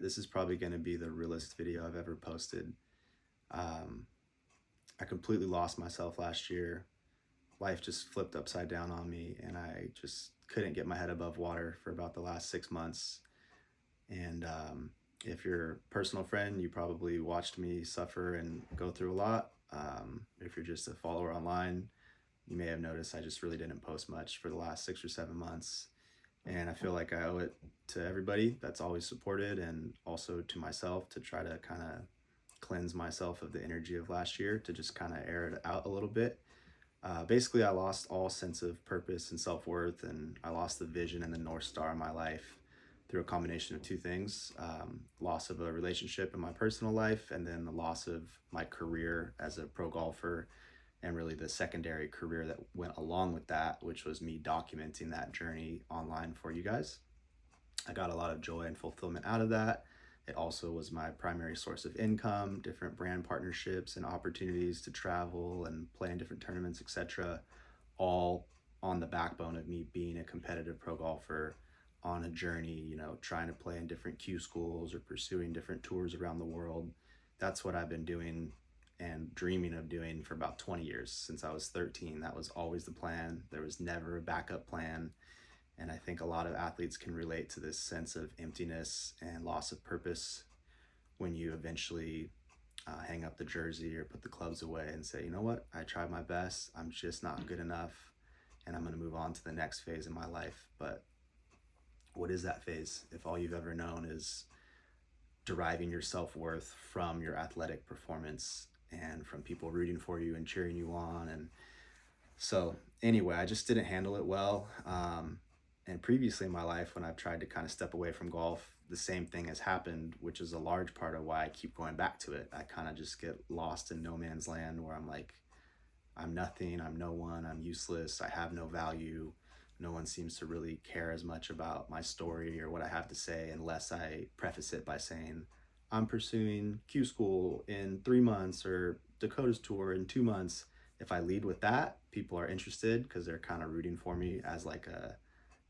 this is probably going to be the realest video I've ever posted. Um, I completely lost myself last year. Life just flipped upside down on me, and I just couldn't get my head above water for about the last 6 months. And if you're a personal friend, you probably watched me suffer and go through a lot. If you're just a follower online, you may have noticed I just really didn't post much for the last 6 or 7 months. And I feel like I owe it to everybody that's always supported, and also to myself, to try to kind of cleanse myself of the energy of last year, to just kind of air it out a little bit. Basically, I lost all sense of purpose and self-worth, and I lost the vision and the North Star in my life through a combination of two things: loss of a relationship in my personal life, and then the loss of my career as a pro golfer, and really the secondary career that went along with that, which was me documenting that journey online for you guys. I got a lot of joy and fulfillment out of that. It also was my primary source of income, different brand partnerships and opportunities to travel and play in different tournaments, etc. All on the backbone of me being a competitive pro golfer on a journey, trying to play in different Q schools or pursuing different tours around the world. That's what I've been doing and dreaming of doing for about 20 years. Since I was 13, that was always the plan. There was never a backup plan. And I think a lot of athletes can relate to this sense of emptiness and loss of purpose when you eventually hang up the jersey or put the clubs away and say, you know what, I tried my best, I'm just not good enough, and I'm going to move on to the next phase in my life. But what is that phase if all you've ever known is deriving your self-worth from your athletic performance and from people rooting for you and cheering you on? And so anyway, I just didn't handle it well. And previously in my life, when I've tried to kind of step away from golf, the same thing has happened, which is a large part of why I keep going back to it. I kind of just get lost in no man's land, where I'm like, I'm nothing, I'm no one, I'm useless, I have no value. No one seems to really care as much about my story or what I have to say, unless I preface it by saying, I'm pursuing Q School in 3 months or Dakota's Tour in 2 months. If I lead with that, people are interested because they're kind of rooting for me as like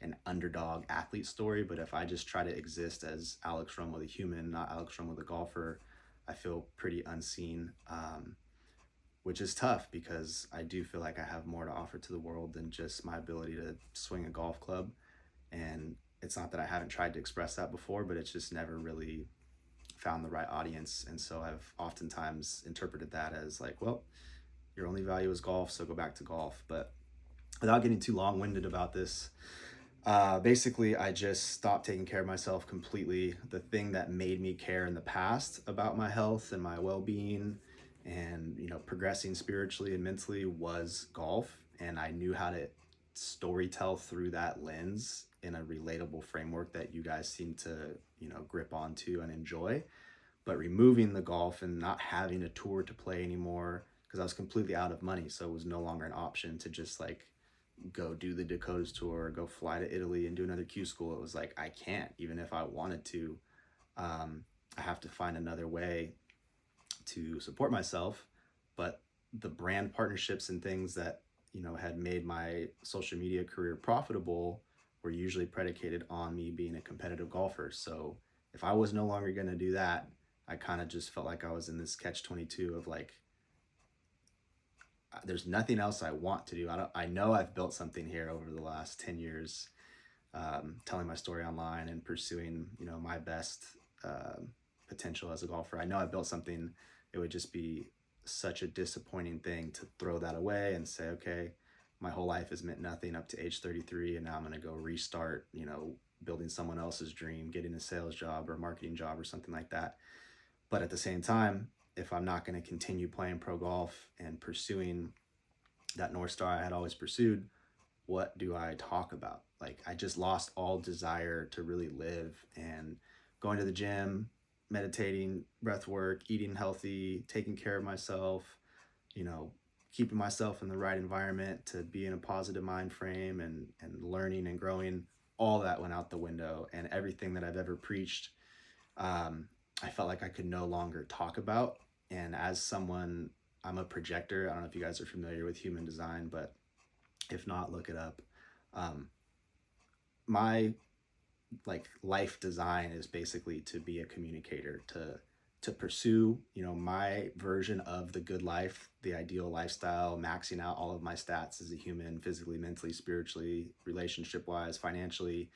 an underdog athlete story. But if I just try to exist as Alex Romo the human, not Alex Romo the golfer, I feel pretty unseen, which is tough because I do feel like I have more to offer to the world than just my ability to swing a golf club. And it's not that I haven't tried to express that before, but it's just never really found the right audience. And so I've oftentimes interpreted that as like, well, your only value is golf, so go back to golf. But without getting too long-winded about this, basically I just stopped taking care of myself completely. The thing that made me care in the past about my health and my well-being and progressing spiritually and mentally was golf, and I knew how to storytell through that lens in a relatable framework that you guys seem to grip onto and enjoy. But removing the golf and not having a tour to play anymore, because I was completely out of money, so it was no longer an option to just like go do the Dakotas Tour or go fly to Italy and do another Q School. It was like, I can't, even if I wanted to. I have to find another way to support myself. But the brand partnerships and things that had made my social media career profitable were usually predicated on me being a competitive golfer. So if I was no longer going to do that, I kind of just felt like I was in this catch-22 of like, there's nothing else I want to do. I know I've built something here over the last 10 years, telling my story online and pursuing, my best potential as a golfer. I know I built something. It would just be such a disappointing thing to throw that away and say, okay, my whole life has meant nothing up to age 33, and now I'm going to go restart, building someone else's dream, getting a sales job or a marketing job or something like that. But at the same time, if I'm not going to continue playing pro golf and pursuing that North Star I had always pursued, what do I talk about? Like, I just lost all desire to really live. And going to the gym, meditating, breath work, eating healthy, taking care of myself, keeping myself in the right environment to be in a positive mind frame and learning and growing, all that went out the window. And everything that I've ever preached, I felt like I could no longer talk about. And as someone, I'm a projector. I don't know if you guys are familiar with human design, but if not, look it up. My like life design is basically to be a communicator, to pursue, you know, my version of the good life, the ideal lifestyle, maxing out all of my stats as a human, physically, mentally, spiritually, relationship wise, financially,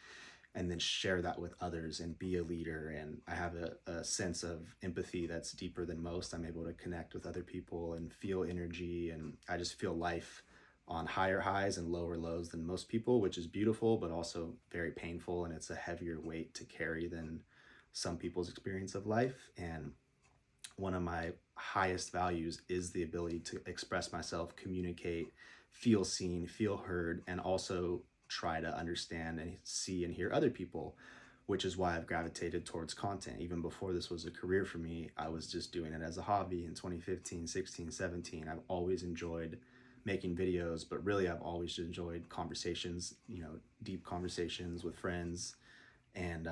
and then share that with others and be a leader. And I have a sense of empathy that's deeper than most. I'm able to connect with other people and feel energy, and I just feel life on higher highs and lower lows than most people, which is beautiful but also very painful, and it's a heavier weight to carry than some people's experience of life. And one of my highest values is the ability to express myself, communicate, feel seen, feel heard, and also try to understand and see and hear other people, which is why I've gravitated towards content. Even before this was a career for me, I was just doing it as a hobby in 2015, 16, 17. I've always enjoyed making videos, but really I've always enjoyed conversations, you know, deep conversations with friends. And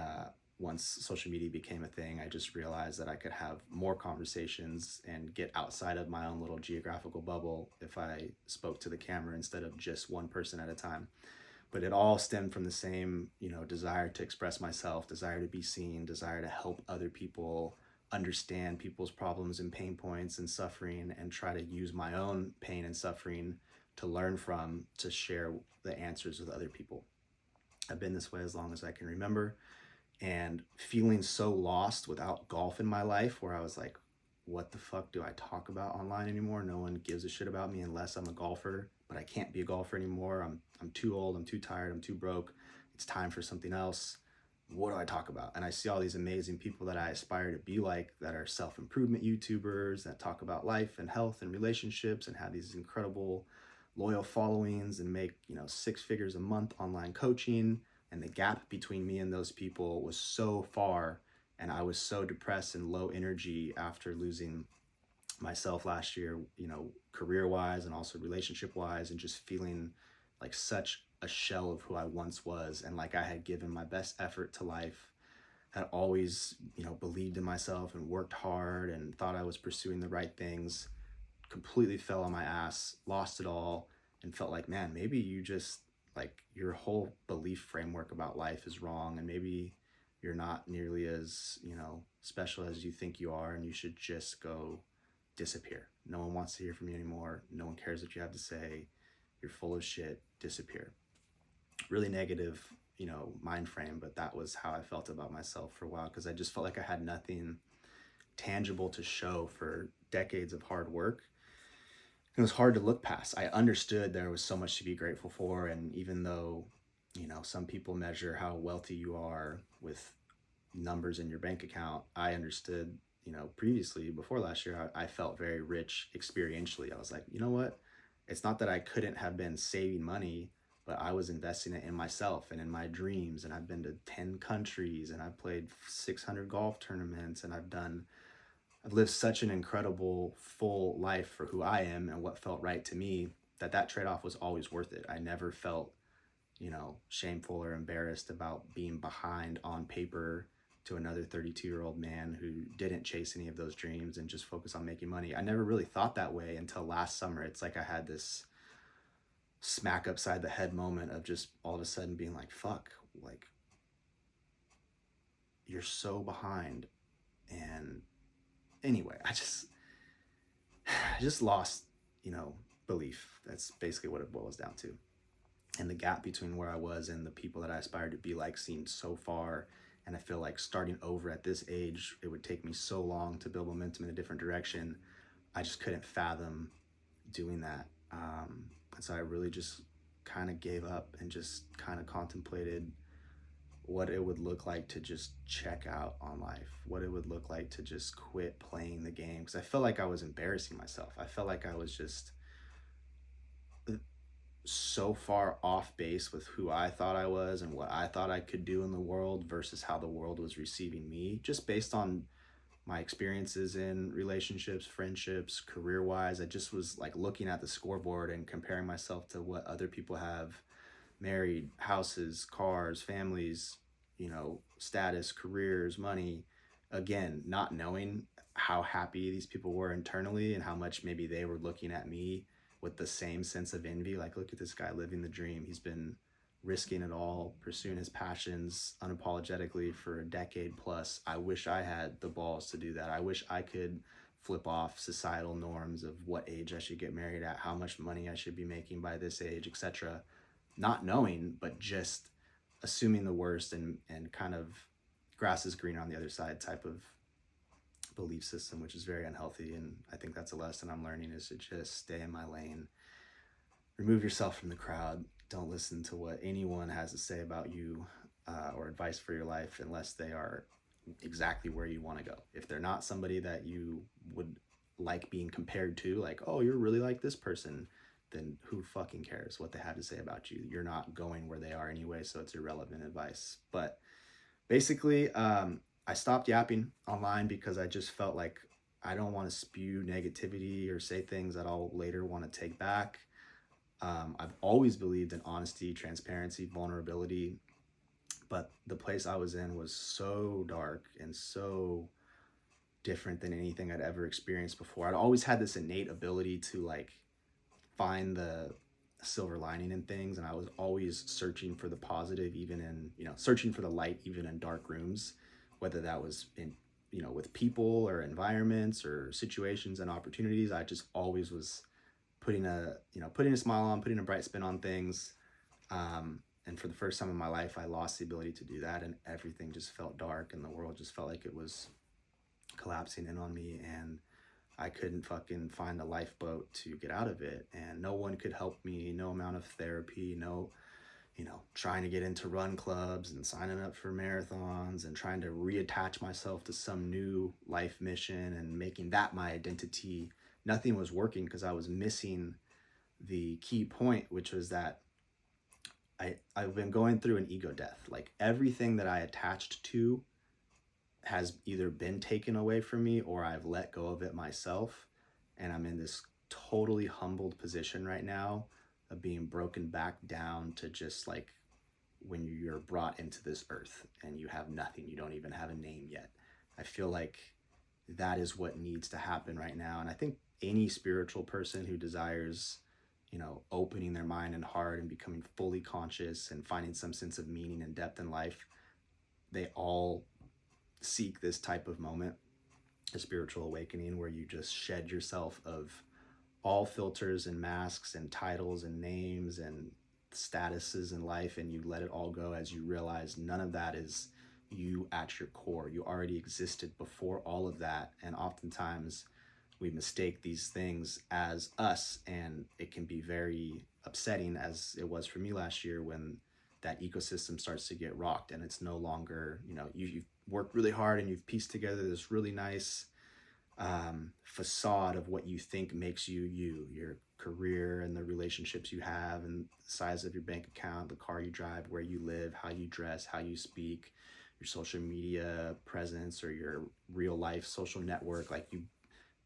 once social media became a thing, I just realized that I could have more conversations and get outside of my own little geographical bubble if I spoke to the camera instead of just one person at a time. But it all stemmed from the same, you know, desire to express myself, desire to be seen, desire to help other people understand people's problems and pain points and suffering, and try to use my own pain and suffering to learn from, to share the answers with other people. I've been this way as long as I can remember, and feeling so lost without golf in my life, where I was like, what the fuck do I talk about online anymore? No one gives a shit about me unless I'm a golfer, but I can't be a golfer anymore. I'm too old, I'm too tired, I'm too broke. It's time for something else. What do I talk about? And I see all these amazing people that I aspire to be like, that are self-improvement YouTubers that talk about life and health and relationships and have these incredible loyal followings and make, you know, 6 figures a month online coaching. And the gap between me and those people was so far, and I was so depressed and low energy after losing myself last year, you know, career wise and also relationship wise, and just feeling like such a shell of who I once was, and like I had given my best effort to life, had always, you know, believed in myself and worked hard and thought I was pursuing the right things, completely fell on my ass, lost it all, and felt like, man, maybe you just, like, your whole belief framework about life is wrong, and maybe you're not nearly as, you know, special as you think you are, and you should just go disappear. No one wants to hear from you anymore. No one cares what you have to say. You're full of shit. Disappear. Really negative, you know, mind frame, but that was how I felt about myself for a while, because I just felt like I had nothing tangible to show for decades of hard work. It was hard to look past. I understood there was so much to be grateful for, and even though, you know, some people measure how wealthy you are with numbers in your bank account, I understood, you know, previously, before last year, I felt very rich experientially. I was like, you know what? It's not that I couldn't have been saving money, but I was investing it in myself and in my dreams. And I've been to 10 countries, and I've played 600 golf tournaments, and I've lived such an incredible, full life for who I am and what felt right to me, that that trade-off was always worth it. I never felt, you know, shameful or embarrassed about being behind on paper to another 32-year-old man who didn't chase any of those dreams and just focus on making money. I never really thought that way until last summer. It's like I had this smack upside the head moment of just all of a sudden being like, fuck, like, you're so behind. And anyway, I just lost, you know, belief. That's basically what it boils down to. And the gap between where I was and the people that I aspired to be like seemed so far. And I feel like starting over at this age, it would take me so long to build momentum in a different direction. I just couldn't fathom doing that. And so I really just kind of gave up and just kind of contemplated what it would look like to just check out on life, what it would look like to just quit playing the game. Because I felt like I was embarrassing myself. I felt like I was just so far off base with who I thought I was and what I thought I could do in the world versus how the world was receiving me, just based on my experiences in relationships, friendships, career wise. I just was like looking at the scoreboard and comparing myself to what other people have: married, houses, cars, families, you know, status, careers, money. Again, not knowing how happy these people were internally and how much maybe they were looking at me with the same sense of envy. Like, look at this guy living the dream. He's been risking it all, pursuing his passions unapologetically for a decade plus. I wish I had the balls to do that. I wish I could flip off societal norms of what age I should get married at, how much money I should be making by this age, etc. Not knowing, but just assuming the worst, and kind of grass is greener on the other side type of belief system, which is very unhealthy. And I think that's a lesson I'm learning, is to just stay in my lane, remove yourself from the crowd. Don't listen to what anyone has to say about you, or advice for your life, unless they are exactly where you want to go. If they're not somebody that you would like being compared to, like, oh, you're really like this person, then who fucking cares what they have to say about you? You're not going where they are anyway, so it's irrelevant advice. But basically, I stopped yapping online because I just felt like I don't want to spew negativity or say things that I'll later want to take back. I've always believed in honesty, transparency, vulnerability, but the place I was in was so dark and so different than anything I'd ever experienced before. I'd always had this innate ability to like find the silver lining in things, and I was always searching for the positive, even in, searching for the light even in dark rooms, whether that was in, with people or environments or situations and opportunities. I just always was putting a smile on, putting a bright spin on things. And for the first time in my life, I lost the ability to do that, and everything just felt dark, and the world just felt like it was collapsing in on me, and I couldn't fucking find a lifeboat to get out of it, and no one could help me. No amount of therapy, no, trying to get into run clubs and signing up for marathons and trying to reattach myself to some new life mission and making that my identity. Nothing was working because I was missing the key point, which was that I've been going through an ego death. Like, everything that I attached to has either been taken away from me or I've let go of it myself. And I'm in this totally humbled position right now of being broken back down to just like when you're brought into this earth and you have nothing, you don't even have a name yet. I feel like that is what needs to happen right now. And I think any spiritual person who desires, opening their mind and heart and becoming fully conscious and finding some sense of meaning and depth in life, they all seek this type of moment, a spiritual awakening, where you just shed yourself of all filters and masks and titles and names and statuses in life, and you let it all go as you realize none of that is you at your core. You already existed before all of that, and oftentimes we mistake these things as us, and it can be very upsetting, as it was for me last year, when that ecosystem starts to get rocked and it's no longer, you've worked really hard and you've pieced together this really nice facade of what you think makes you, your career and the relationships you have and the size of your bank account, the car you drive, where you live, how you dress, how you speak, your social media presence, or your real life social network. Like,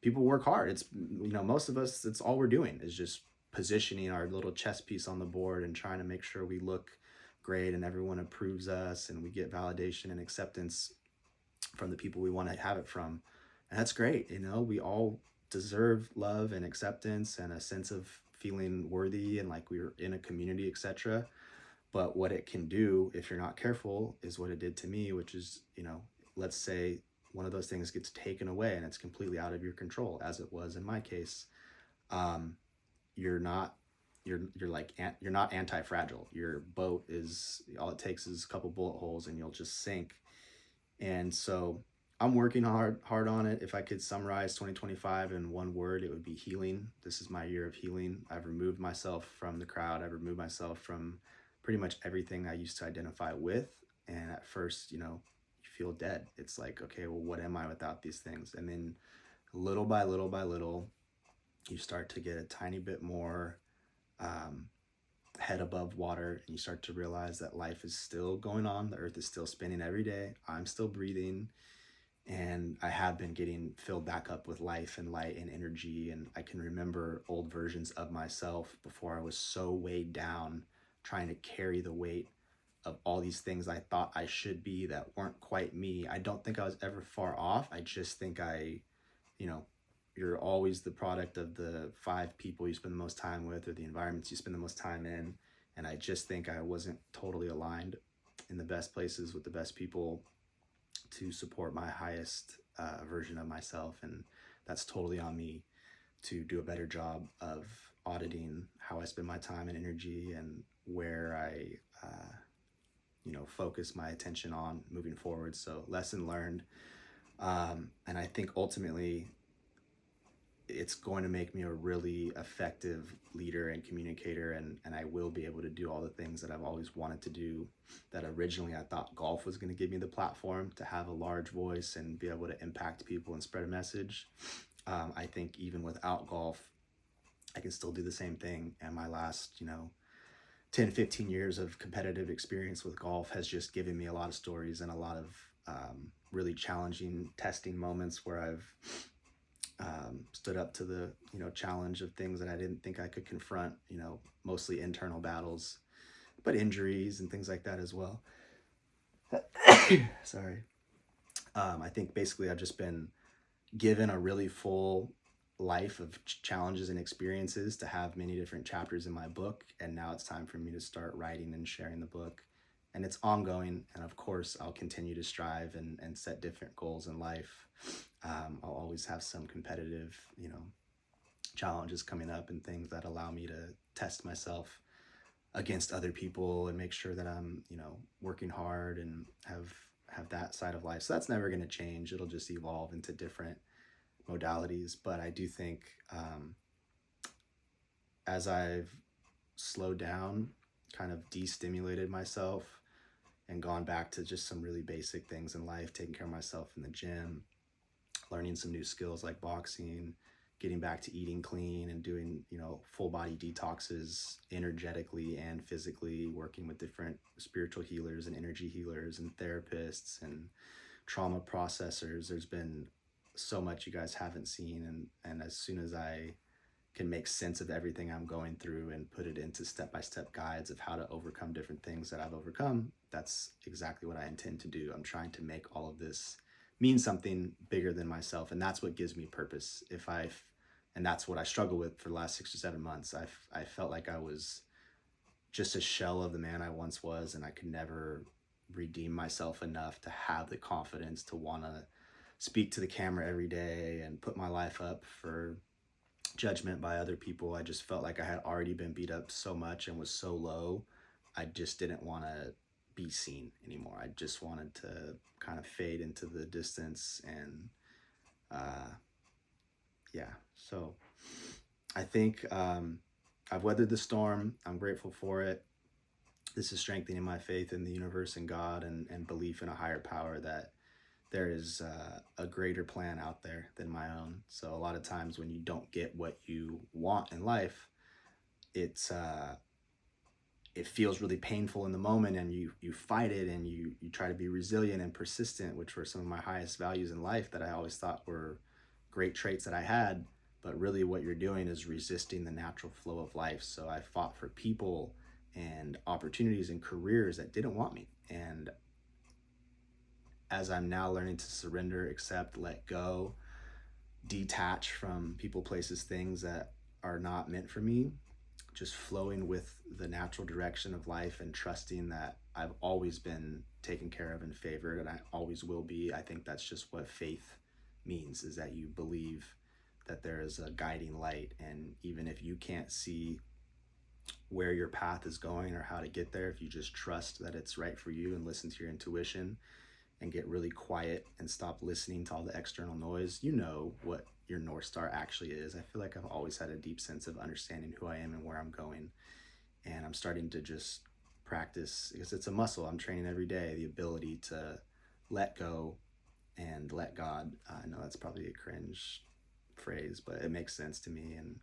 people work hard. It's, most of us, it's all we're doing is just positioning our little chess piece on the board and trying to make sure we look great and everyone approves us and we get validation and acceptance from the people we want to have it from. And that's great. We all deserve love and acceptance and a sense of feeling worthy and like we're in a community, etc. But what it can do, if you're not careful, is what it did to me, which is, let's say one of those things gets taken away and it's completely out of your control, as it was in my case. You're not anti-fragile. Your boat is, all it takes is a couple bullet holes and you'll just sink. And so I'm working hard on it. If I could summarize 2025 in one word, it would be healing. This is my year of healing. I've removed myself from the crowd. I've removed myself from pretty much everything I used to identify with. And at first, you feel dead. It's like, okay, well, what am I without these things? And then little by little by little, you start to get a tiny bit more head above water, and you start to realize that life is still going on. The earth is still spinning every day. I'm still breathing, and I have been getting filled back up with life and light and energy. And I can remember old versions of myself before I was so weighed down, trying to carry the weight of all these things I thought I should be that weren't quite me. I don't think I was ever far off. I just think you're always the product of the 5 people you spend the most time with or the environments you spend the most time in. And I just think I wasn't totally aligned in the best places with the best people to support my highest version of myself. And that's totally on me to do a better job of auditing how I spend my time and energy and where I, focus my attention on moving forward. So lesson learned. And I think ultimately it's going to make me a really effective leader and communicator, and I will be able to do all the things that I've always wanted to do, that originally I thought golf was going to give me the platform to have a large voice and be able to impact people and spread a message. I think even without golf, I can still do the same thing. And my last, 10, 15 years of competitive experience with golf has just given me a lot of stories and a lot of really challenging testing moments where I've stood up to the challenge of things that I didn't think I could confront, mostly internal battles, but injuries and things like that as well. Sorry. I think basically I've just been given a really full life of challenges and experiences to have many different chapters in my book, and now it's time for me to start writing and sharing the book. And it's ongoing, and of course I'll continue to strive and set different goals in life. I'll always have some competitive challenges coming up and things that allow me to test myself against other people and make sure that I'm working hard and have that side of life. So that's never going to change. It'll just evolve into different modalities. But I do think as I've slowed down, kind of destimulated myself, and gone back to just some really basic things in life, taking care of myself in the gym, learning some new skills like boxing, getting back to eating clean and doing, full body detoxes energetically and physically, working with different spiritual healers and energy healers and therapists and trauma processors. There's been so much you guys haven't seen. And as soon as I can make sense of everything I'm going through and put it into step-by-step guides of how to overcome different things that I've overcome, that's exactly what I intend to do. I'm trying to make all of this mean something bigger than myself, and that's what gives me purpose. And that's what I struggle with for the last 6 to 7 months. I felt like I was just a shell of the man I once was, and I could never redeem myself enough to have the confidence to want to speak to the camera every day and put my life up for judgment by other people. I just felt like I had already been beat up so much and was so low. I just didn't want to be seen anymore. I just wanted to kind of fade into the distance. And so I think I've weathered the storm. I'm grateful for it. This is strengthening my faith in the universe and God, and belief in a higher power, that there is a greater plan out there than my own. So a lot of times when you don't get what you want in life, it feels really painful in the moment, and you fight it, and you try to be resilient and persistent, which were some of my highest values in life that I always thought were great traits that I had. But really what you're doing is resisting the natural flow of life. So I fought for people and opportunities and careers that didn't want me. And as I'm now learning to surrender, accept, let go, detach from people, places, things that are not meant for me, just flowing with the natural direction of life and trusting that I've always been taken care of and favored, and I always will be. I think that's just what faith means, is that you believe that there is a guiding light, and even if you can't see where your path is going or how to get there, if you just trust that it's right for you and listen to your intuition and get really quiet and stop listening to all the external noise, you know what your North Star actually is. I feel like I've always had a deep sense of understanding who I am and where I'm going. And I'm starting to just practice, because it's a muscle I'm training every day, the ability to let go and let God. I know that's probably a cringe phrase, but it makes sense to me. And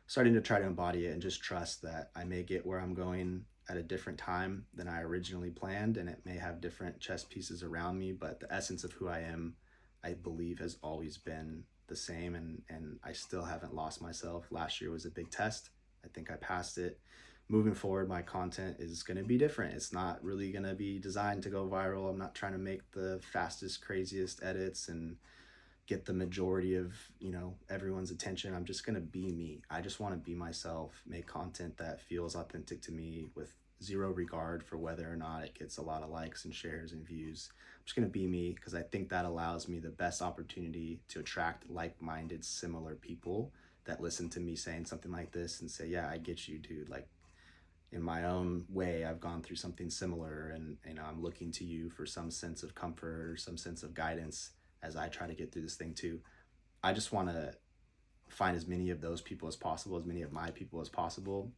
starting to try to embody it and just trust that I may get where I'm going at a different time than I originally planned, and it may have different chess pieces around me, but the essence of who I am, I believe, has always been the same, and I still haven't lost myself. Last year was a big test. I think I passed it. Moving forward, my content is going to be different. It's not really going to be designed to go viral. I'm not trying to make the fastest, craziest edits and get the majority of everyone's attention. I'm just going to be me. I just want to be myself, make content that feels authentic to me, with zero regard for whether or not it gets a lot of likes and shares and views. I'm just going to be me, because I think that allows me the best opportunity to attract like-minded, similar people that listen to me saying something like this and say, yeah, I get you, dude. Like, in my own way, I've gone through something similar, and I'm looking to you for some sense of comfort or some sense of guidance as I try to get through this thing too. I just want to find as many of those people as possible, as many of my people as possible,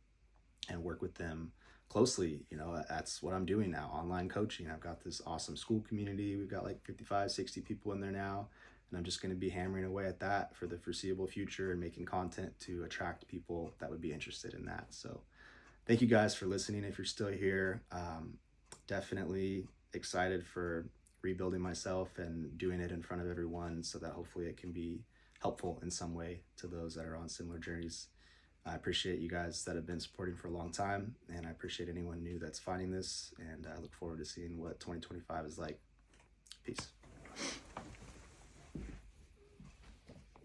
and work with them closely. That's what I'm doing now, online coaching. I've got this awesome school community. We've got like 55, 60 people in there now, and I'm just going to be hammering away at that for the foreseeable future and making content to attract people that would be interested in that. So thank you guys for listening. If you're still here, definitely excited for rebuilding myself and doing it in front of everyone, so that hopefully it can be helpful in some way to those that are on similar journeys. I appreciate you guys that have been supporting for a long time, and I appreciate anyone new that's finding this, and I look forward to seeing what 2025 is like. Peace.